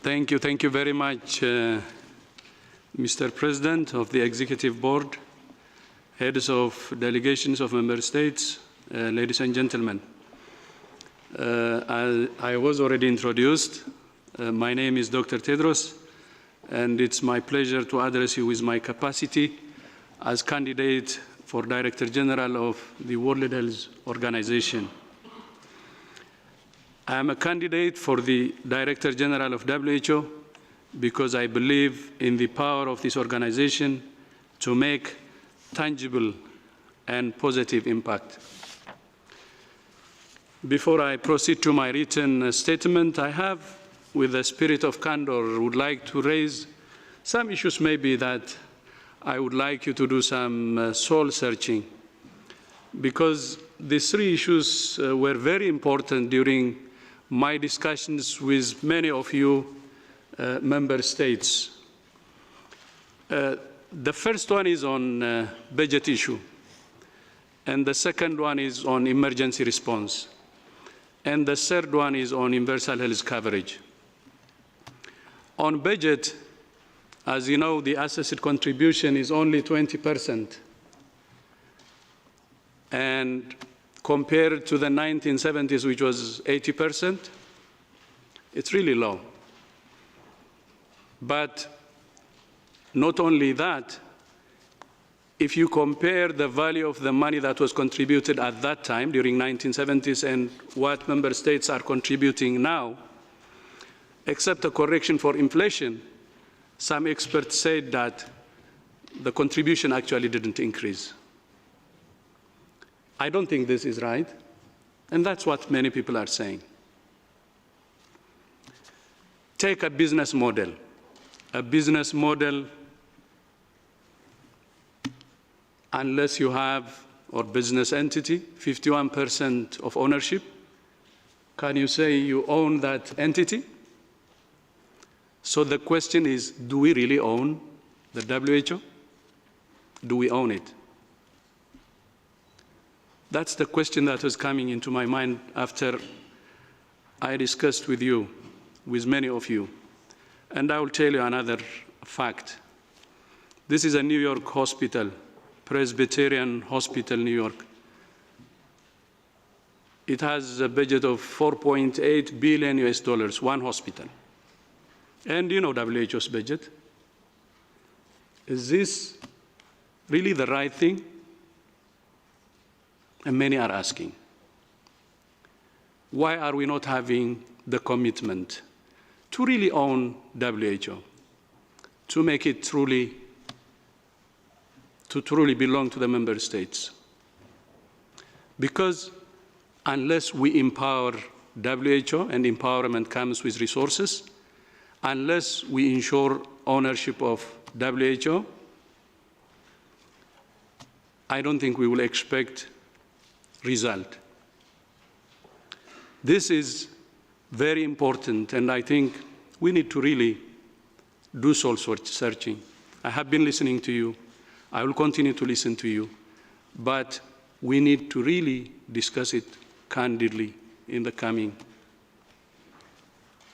Thank you very much, Mr. President of the Executive Board, heads of delegations of member states, ladies and gentlemen. I was already introduced. My name is Dr. Tedros, and it's my pleasure to address you with my capacity as candidate for Director General of the World Health Organization. I am a candidate for the Director General of WHO because I believe in the power of this organization to make tangible and positive impact. Before I proceed to my written statement, I have, with the spirit of candor, would like to raise some issues maybe that I would like you to do some soul searching, because these three issues were very important during my discussions with many of you member states. The first one is on budget issue, and the second one is on emergency response, and the third one is on universal health coverage. On budget, as you know, the assessed contribution is only 20%, and compared to the 1970s, which was 80%, it's really low. But not only that, if you compare the value of the money that was contributed at that time during 1970s and what member states are contributing now, except a correction for inflation, some experts said that the contribution actually didn't increase. I don't think this is right, and that's what many people are saying. Take a business model. A business model, unless you have, or business entity, 51% of ownership, can you say you own that entity? So the question is, do we really own the WHO? Do we own it? That's the question that was coming into my mind after I discussed with you, with many of you. And I will tell you another fact. This is a New York hospital, Presbyterian Hospital, New York. It has a budget of 4.8 billion US dollars, one hospital. And you know WHO's budget. Is this really the right thing? And many are asking, why are we not having the commitment to really own WHO, to make it truly belong to the member states? Because unless we empower WHO, and empowerment comes with resources, unless we ensure ownership of WHO, I don't think we will expect result. This is very important, and I think we need to really do soul searching. I have been listening to you. I will continue to listen to you, but we need to really discuss it candidly in the coming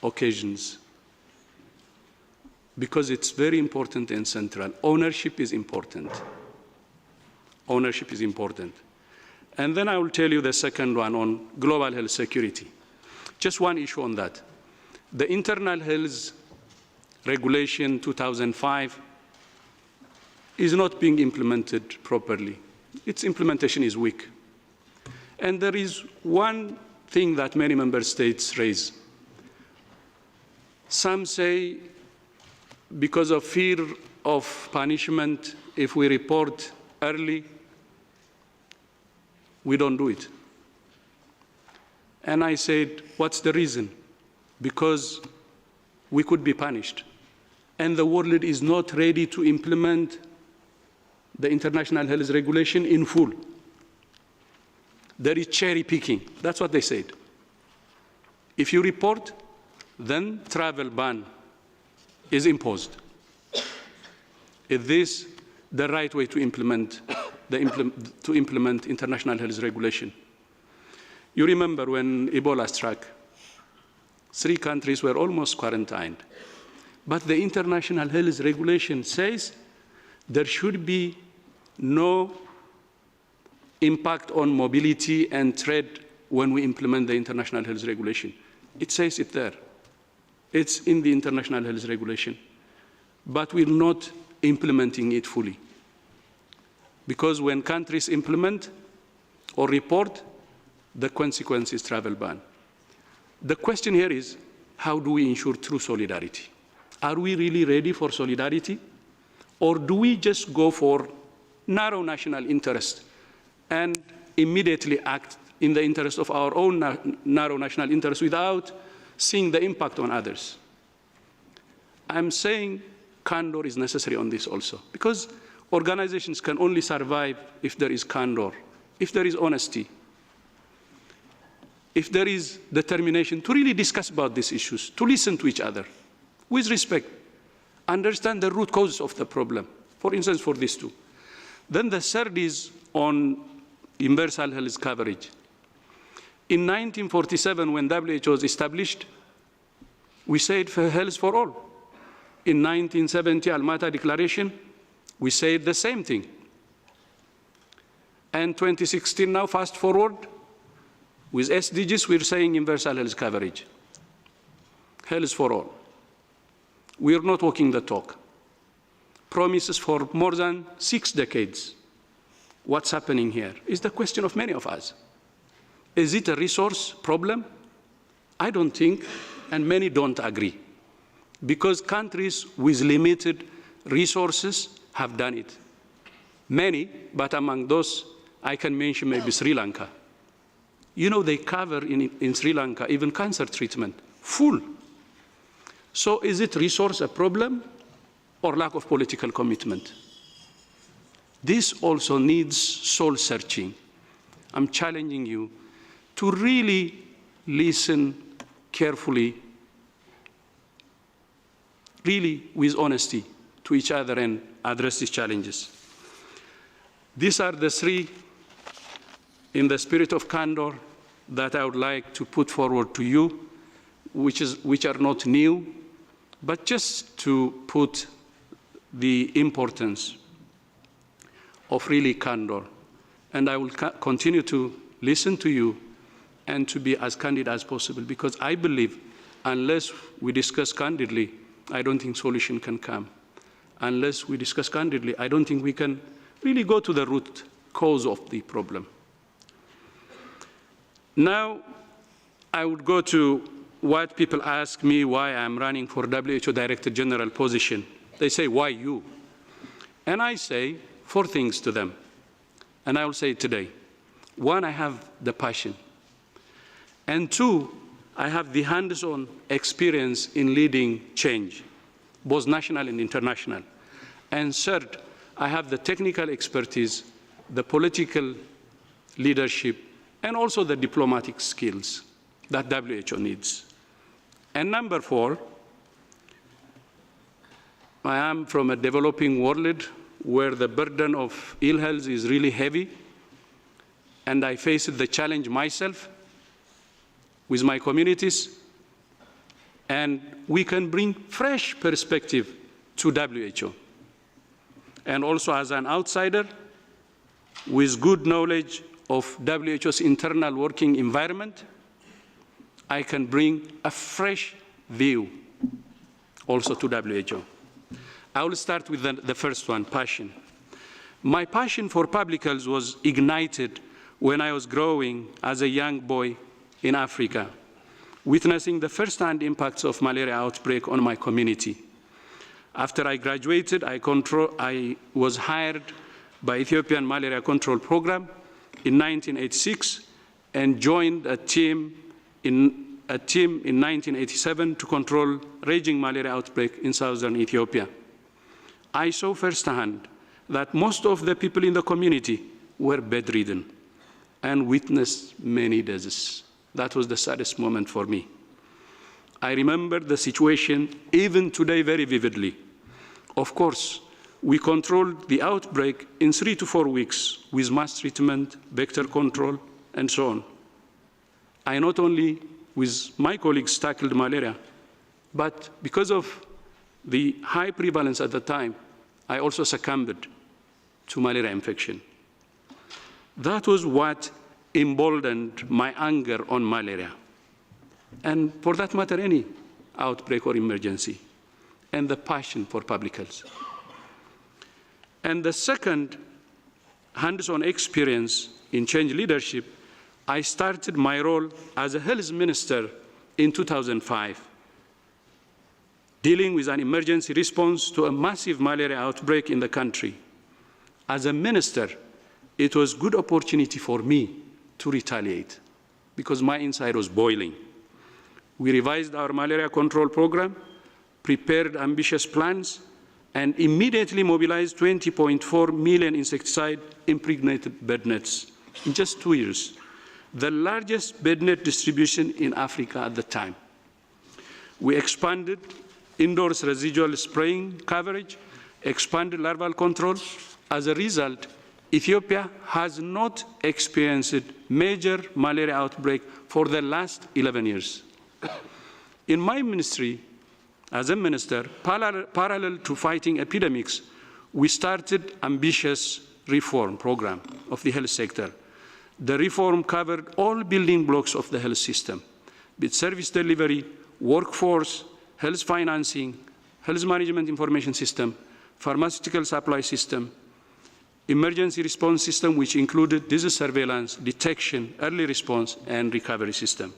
occasions, because it's very important and central. Ownership is important. Ownership is important. And then I will tell you the second one on global health security. Just one issue on that. The Internal Health Regulation 2005 is not being implemented properly. Its implementation is weak. And there is one thing that many member states raise. Some say because of fear of punishment, if we report early, we don't do it. And I said, what's the reason? Because we could be punished. And the world is not ready to implement the International Health Regulation in full. There is cherry picking. That's what they said. If you report, then travel ban is imposed. Is this the right way to implement international health regulation? You remember when Ebola struck, 3 countries were almost quarantined. But the international health regulation says there should be no impact on mobility and trade when we implement the international health regulation. It says it there. It's in the international health regulation. But we're not implementing it fully. Because when countries implement or report, the consequence is travel ban. The question here is, how do we ensure true solidarity? Are we really ready for solidarity? Or do we just go for narrow national interest and immediately act in the interest of our own narrow national interest without seeing the impact on others? I'm saying candor is necessary on this also, because organizations can only survive if there is candor, if there is honesty, if there is determination to really discuss about these issues, to listen to each other with respect, understand the root causes of the problem, for instance, for these two. Then the third is on universal health coverage. In 1947, when WHO was established, we said for health for all. In 1970, Almaty Declaration, we said the same thing. And 2016 now, fast forward, with SDGs, we're saying universal health coverage. Health for all. We're not walking the talk. Promises for more than 6 decades. What's happening here is the question of many of us. Is it a resource problem? I don't think, and many don't agree. Because countries with limited resources have done it. Many, but among those, I can mention maybe Sri Lanka. You know, they cover in Sri Lanka even cancer treatment, full. So is it resource a problem or lack of political commitment? This also needs soul searching. I'm challenging you to really listen carefully, really with honesty to each other and address these challenges. These are the 3, in the spirit of candor, that I would like to put forward to you, which are not new, but just to put the importance of really candor. And I will continue to listen to you and to be as candid as possible, because I believe unless we discuss candidly, I don't think solution can come. Unless we discuss candidly, I don't think we can really go to the root cause of the problem. Now, I would go to what people ask me why I'm running for WHO Director General position. They say, why you? And I say 4 things to them, and I will say it today. 1, I have the passion. And 2, I have the hands-on experience in leading change, both national and international. And 3rd, I have the technical expertise, the political leadership, and also the diplomatic skills that WHO needs. And number 4, I am from a developing world where the burden of ill health is really heavy, and I faced the challenge myself with my communities, and we can bring fresh perspective to WHO. And also as an outsider with good knowledge of WHO's internal working environment, I can bring a fresh view also to WHO. I will start with the first one, passion. My passion for public health was ignited when I was growing as a young boy in Africa, witnessing the first-hand impacts of malaria outbreak on my community. After I graduated, I was hired by Ethiopian Malaria Control Program in 1986 and joined a team in 1987 to control raging malaria outbreak in southern Ethiopia. I saw firsthand that most of the people in the community were bedridden and witnessed many deaths. That was the saddest moment for me. I remember the situation even today very vividly. Of course, we controlled the outbreak in 3 to 4 weeks with mass treatment, vector control, and so on. I not only with my colleagues, tackled malaria. But because of the high prevalence at the time, I also succumbed to malaria infection. That was what emboldened my anger on malaria, and for that matter, any outbreak or emergency, and the passion for public health. And the second, hands-on experience in change leadership, I started my role as a health minister in 2005, dealing with an emergency response to a massive malaria outbreak in the country. As a minister, it was a good opportunity for me to retaliate because my inside was boiling. We revised our malaria control program, prepared ambitious plans, and immediately mobilized 20.4 million insecticide-impregnated bed nets in just 2 years, the largest bed net distribution in Africa at the time. We expanded indoors residual spraying coverage, expanded larval control. As a result, Ethiopia has not experienced major malaria outbreak for the last 11 years. In my ministry, as a minister, parallel to fighting epidemics, we started ambitious reform program of the health sector. The reform covered all building blocks of the health system, be it service delivery, workforce, health financing, health management information system, pharmaceutical supply system, emergency response system, which included disease surveillance, detection, early response, and recovery system.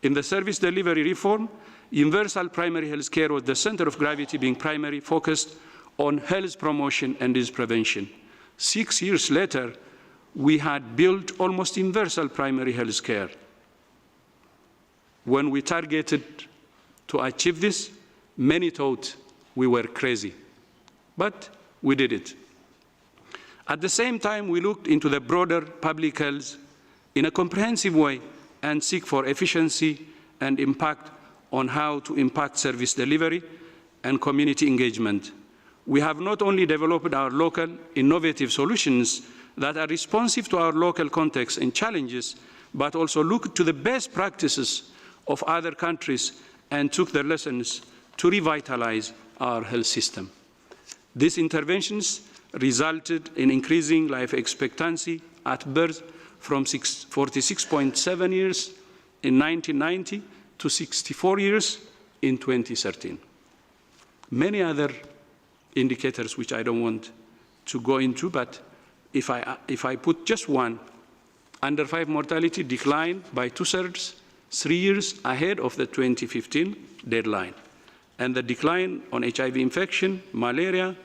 In the service delivery reform, universal primary health care was the center of gravity, being primary, focused on health promotion and disease prevention. 6 years later, we had built almost universal primary health care. When we targeted to achieve this, many thought we were crazy, but we did it. At the same time, we looked into the broader public health in a comprehensive way and seek for efficiency and impact on how to impact service delivery and community engagement. We have not only developed our local innovative solutions that are responsive to our local context and challenges, but also looked to the best practices of other countries and took their lessons to revitalize our health system. These interventions resulted in increasing life expectancy at birth from 46.7 years in 1990 to 64 years in 2013. Many other indicators which I don't want to go into, but if I put just one, under 5 mortality declined by 2/3, 3 years ahead of the 2015 deadline. And the decline on HIV infection, malaria,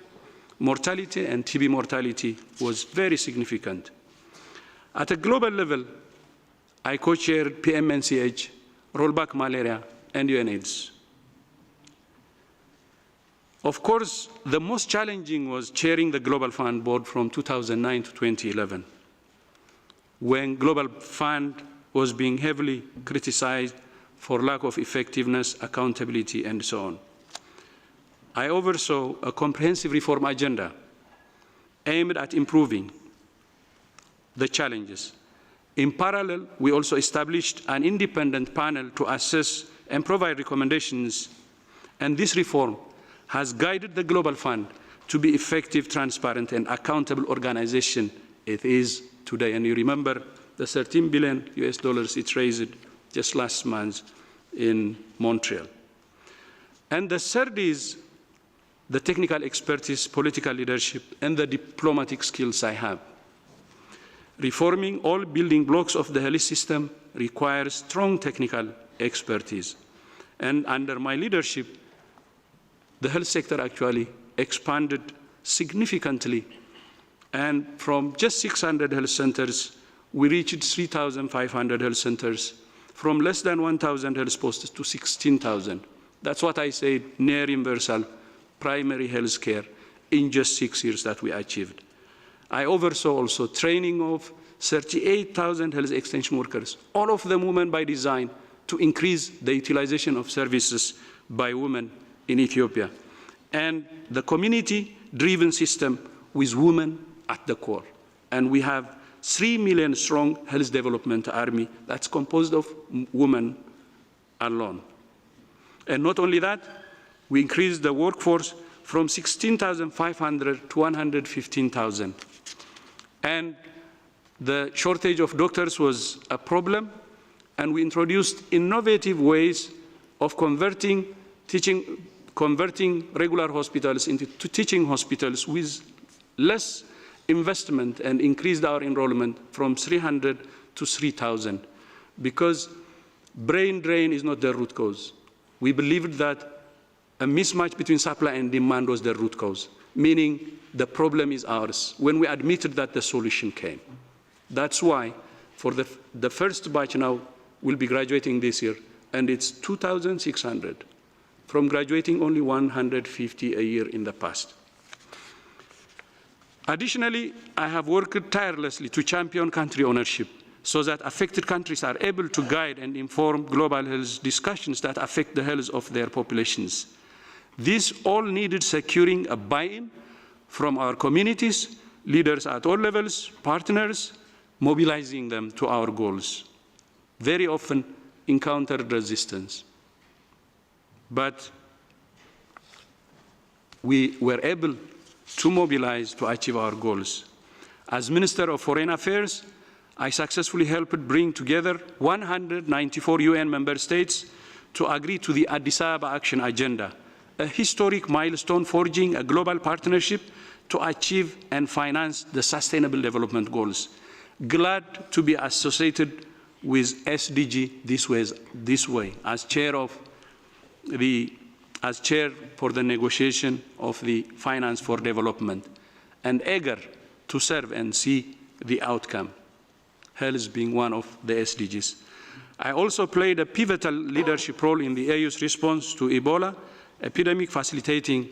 mortality, and TB mortality was very significant. At a global level, I co-chaired PMNCH, Rollback Malaria, and UNAIDS. Of course, the most challenging was chairing the Global Fund Board from 2009 to 2011, when Global Fund was being heavily criticized for lack of effectiveness, accountability, and so on. I oversaw a comprehensive reform agenda aimed at improving the challenges. In parallel, we also established an independent panel to assess and provide recommendations, and this reform has guided the Global Fund to be effective, transparent, and accountable organization it is today. And you remember the $13 billion it raised just last month in Montreal. And the third is the technical expertise, political leadership, and the diplomatic skills I have. Reforming all building blocks of the health system requires strong technical expertise. And under my leadership, the health sector actually expanded significantly. And from just 600 health centers, we reached 3,500 health centers, from less than 1,000 health posts to 16,000. That's what I said, near universal primary health care in just 6 years that we achieved. I oversaw also training of 38,000 health extension workers, all of them women by design, to increase the utilization of services by women in Ethiopia. And the community-driven system with women at the core. And we have 3 million strong health development army that's composed of women alone. And not only that, we increased the workforce from 16,500 to 115,000. And the shortage of doctors was a problem, and we introduced innovative ways of converting regular hospitals into teaching hospitals with less investment, and increased our enrollment from 300 to 3,000, because brain drain is not the root cause. We believed that a mismatch between supply and demand was the root cause, meaning the problem is ours, when we admitted that the solution came. That's why for the first batch now will be graduating this year, and it's 2,600, from graduating only 150 a year in the past. Additionally, I have worked tirelessly to champion country ownership so that affected countries are able to guide and inform global health discussions that affect the health of their populations. This all needed securing a buy-in from our communities, leaders at all levels, partners, mobilizing them to our goals. Very often encountered resistance, but we were able to mobilize to achieve our goals. As Minister of Foreign Affairs, I successfully helped bring together 194 UN member states to agree to the Addis Ababa Action Agenda, a historic milestone forging a global partnership to achieve and finance the Sustainable Development Goals. Glad to be associated with SDG this way as chair for the negotiation of the Finance for Development, and eager to serve and see the outcome, health being one of the SDGs. I also played a pivotal leadership role in the AU's response to Ebola epidemic, facilitating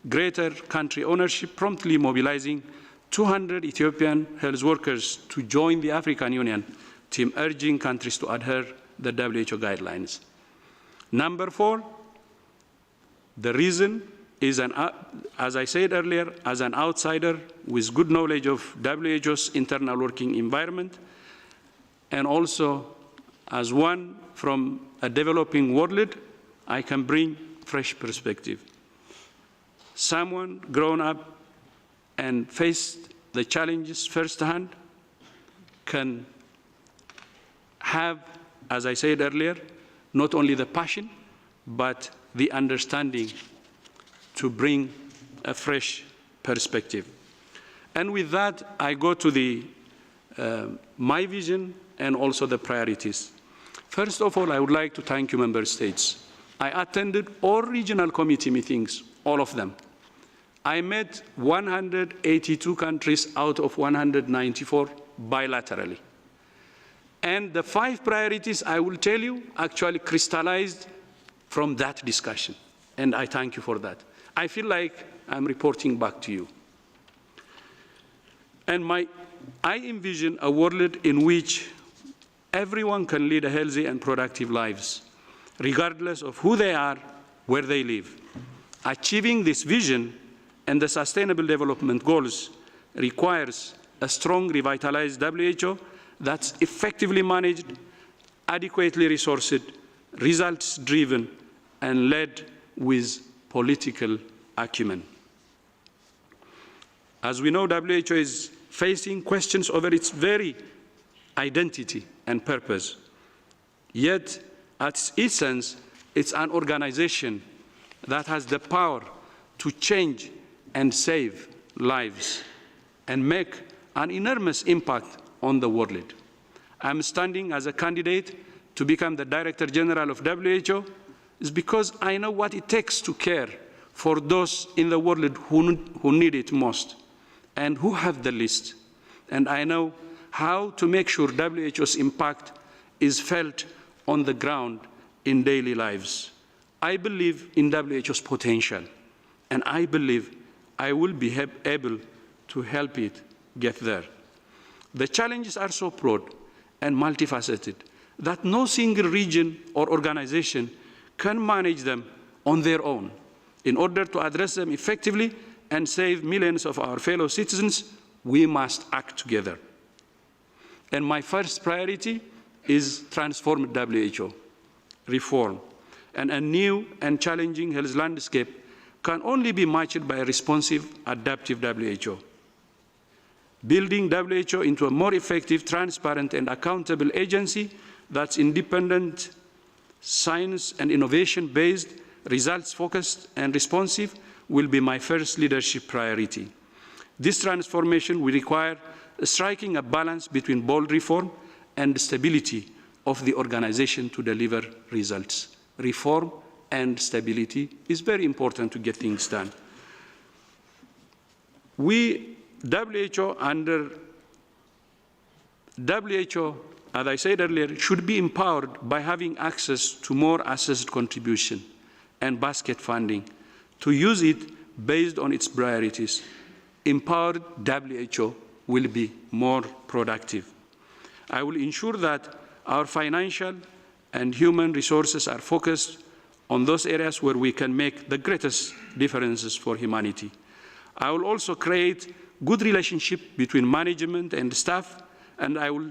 greater country ownership, promptly mobilizing 200 Ethiopian health workers to join the African Union team, urging countries to adhere to the WHO guidelines. Number 4, the reason is, as I said earlier, as an outsider with good knowledge of WHO's internal working environment, and also as one from a developing world, I can bring fresh perspective. Someone grown up and faced the challenges firsthand can have, as I said earlier, not only the passion, but the understanding to bring a fresh perspective. And with that, I go to my vision and also the priorities. First of all, I would like to thank you, member states. I attended all regional committee meetings, all of them. I met 182 countries out of 194 bilaterally. And the 5 priorities, I will tell you, actually crystallized from that discussion. And I thank you for that. I feel like I'm reporting back to you. And I envision a world in which everyone can lead a healthy and productive lives, regardless of who they are, where they live. Achieving this vision and the Sustainable Development Goals requires a strong, revitalized WHO that's effectively managed, adequately resourced, results-driven, and led with political acumen. As we know, WHO is facing questions over its very identity and purpose. Yet, at its essence, it's an organization that has the power to change and save lives and make an enormous impact on the world. I'm standing as a candidate to become the Director General of WHO is because I know what it takes to care for those in the world who need it most and who have the least. And I know how to make sure WHO's impact is felt on the ground in daily lives. I believe in WHO's potential, and I believe I will be able to help it get there. The challenges are so broad and multifaceted that no single region or organization can manage them on their own. In order to address them effectively and save millions of our fellow citizens, we must act together. And my first priority is transform WHO. reform. And a new and challenging health landscape can only be matched by a responsive, adaptive WHO. Building WHO into a more effective, transparent, and accountable agency that's independent, science and innovation-based, results-focused, and responsive will be my first leadership priority. This transformation will require striking a balance between bold reform and the stability of the organization to deliver results. Reform and stability is very important to get things done. WHO, as I said earlier, should be empowered by having access to more assessed contribution and basket funding to use it based on its priorities. Empowered WHO will be more productive. I will ensure that our financial and human resources are focused on those areas where we can make the greatest differences for humanity. I will also create good relationship between management and staff, and I will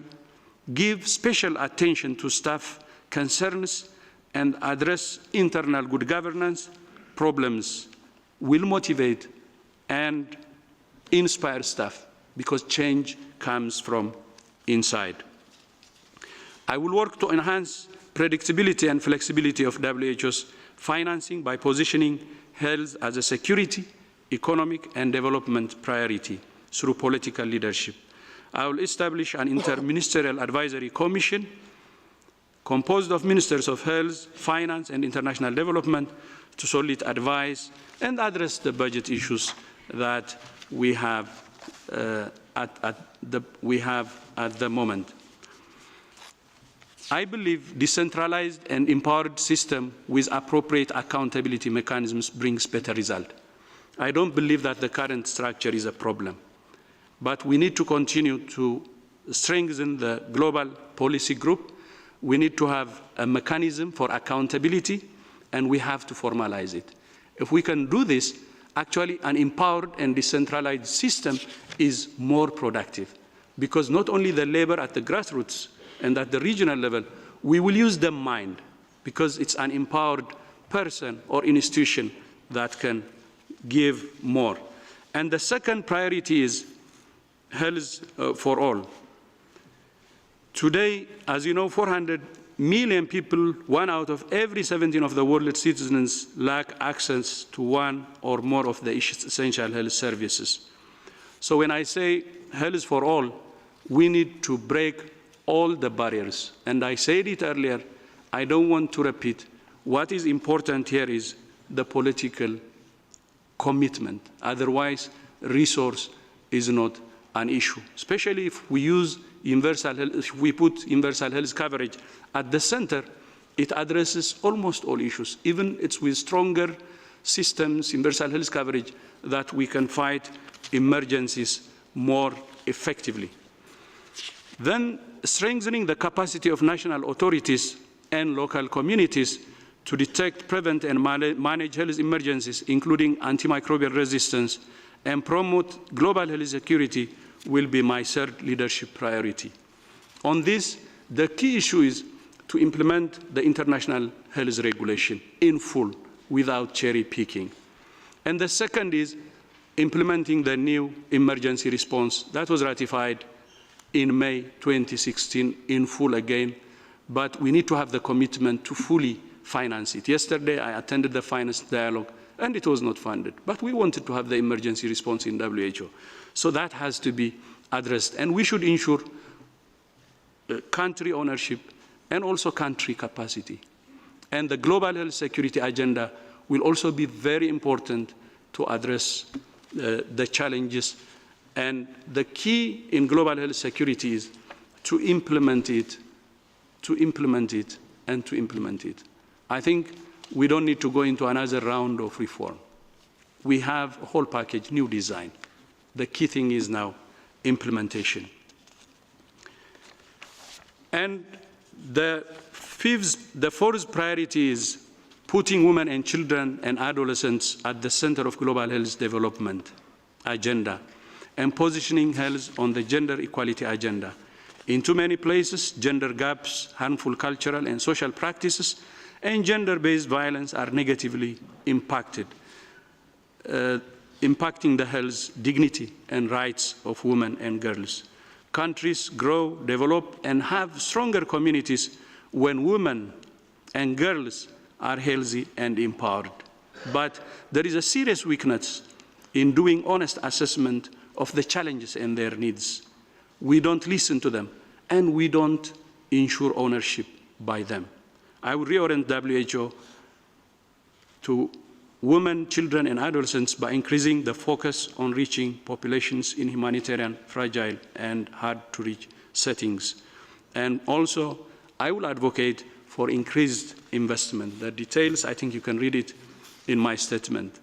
give special attention to staff concerns and address internal good governance problems. Will motivate and inspire staff because change comes from inside. I will work to enhance predictability and flexibility of WHO's financing by positioning health as a security, economic, and development priority through political leadership. I will establish an interministerial advisory commission composed of ministers of health, finance, and international development to solicit advice and address the budget issues that we have at the moment. I believe decentralized and empowered system with appropriate accountability mechanisms brings better result. I don't believe that the current structure is a problem, but we need to continue to strengthen the global policy group. We need to have a mechanism for accountability, and we have to formalize it. If we can do this, actually an empowered and decentralized system is more productive, because not only the labor at the grassroots and at the regional level, we will use the mind, because it's an empowered person or institution that can give more. And the second priority is health for all. Today, as you know, 400 million people, 1 out of every 17 of the world's citizens, lack access to one or more of the essential health services. So when I say health for all, we need to break all the barriers. And I said it earlier, I don't want to repeat. What is important here is the political commitment. Otherwise, resource is not an issue, especially if we use universal health, if we put universal health coverage at the center, it addresses almost all issues. Even it's with stronger systems, universal health coverage, that we can fight emergencies more effectively. Then strengthening the capacity of national authorities and local communities to detect, prevent, and manage health emergencies, including antimicrobial resistance, and promote global health security will be my third leadership priority. On this, the key issue is to implement the international health regulation in full without cherry picking. And the second is implementing the new emergency response that was ratified in May 2016 in full again, but we need to have the commitment to fully finance it. Yesterday, I attended the finance dialogue, and it was not funded, but we wanted to have the emergency response in WHO. So that has to be addressed, and we should ensure country ownership and also country capacity. And the global health security agenda will also be very important to address the challenges. And the key in global health security is to implement it, and to implement it. I think we don't need to go into another round of reform. We have a whole package, new design. The key thing is now implementation. And the fourth priority is putting women and children and adolescents at the center of global health development agenda and positioning health on the gender equality agenda. In too many places, gender gaps, harmful cultural and social practices, and gender-based violence are negatively impacted, impacting the health, dignity, and rights of women and girls. Countries grow, develop, and have stronger communities when women and girls are healthy and empowered. But there is a serious weakness in doing honest assessment of the challenges and their needs. We don't listen to them, and we don't ensure ownership by them. I would reorient WHO to women, children, and adolescents by increasing the focus on reaching populations in humanitarian, fragile, and hard-to-reach settings. And also, I will advocate for increased investment. The details, I think you can read it in my statement.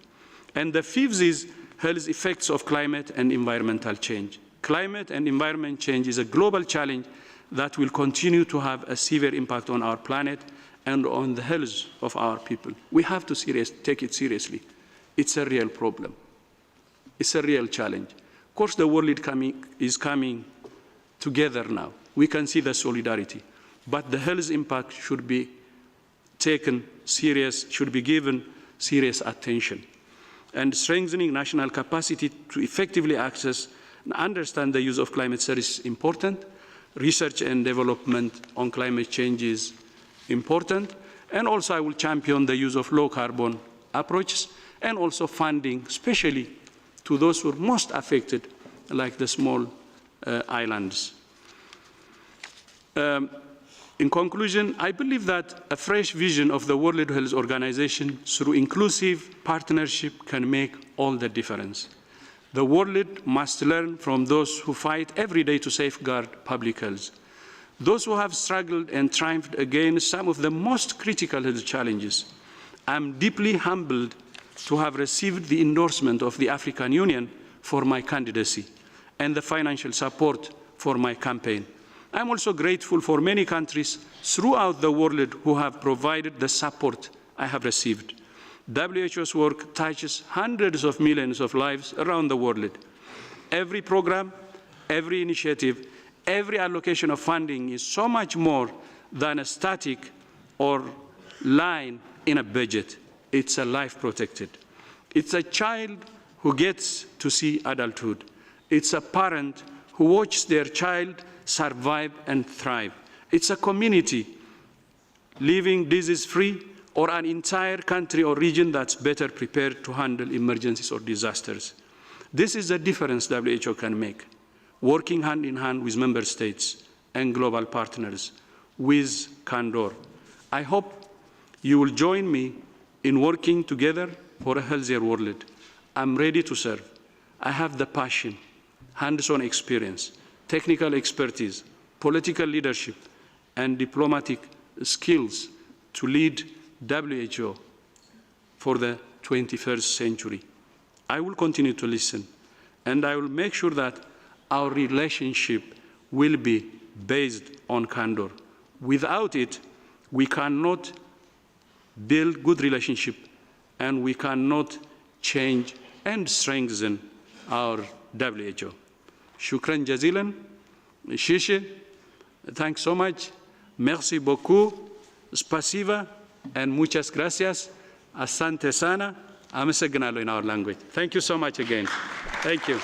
And the fifth is health effects of climate and environmental change. Climate and environment change is a global challenge that will continue to have a severe impact on our planet and on the health of our people. We have to take it seriously. It's a real problem. It's a real challenge. Of course, the world is coming together now. We can see the solidarity, but the health impact should be taken serious, should be given serious attention. And strengthening national capacity to effectively access and understand the use of climate service is important. Research and development on climate change is important. And also I will champion the use of low carbon approaches and also funding, especially to those who are most affected, like the small islands. In conclusion, I believe that a fresh vision of the World Health Organization through inclusive partnership can make all the difference. The world must learn from those who fight every day to safeguard public health, those who have struggled and triumphed against some of the most critical health challenges. I'm deeply humbled to have received the endorsement of the African Union for my candidacy and the financial support for my campaign. I'm also grateful for many countries throughout the world who have provided the support I have received. WHO's work touches hundreds of millions of lives around the world. Every program, every initiative, every allocation of funding is so much more than a static or line in a budget. It's a life protected. It's a child who gets to see adulthood. It's a parent who watches their child survive and thrive. It's a community living disease-free, or an entire country or region that's better prepared to handle emergencies or disasters. This is the difference WHO can make, working hand in hand with member states and global partners with candor. I hope you will join me in working together for a healthier world. I'm ready to serve. I have the passion, hands-on experience, technical expertise, political leadership, and diplomatic skills to lead WHO for the 21st century. I will continue to listen, and I will make sure that our relationship will be based on candor. Without it, we cannot build good relationship, and we cannot change and strengthen our WHO. Shukran jazilan, shishe, thanks so much, merci beaucoup, spasiba, and muchas gracias, asante sana, amasaganaalo in our language. Thank you so much again. Thank you.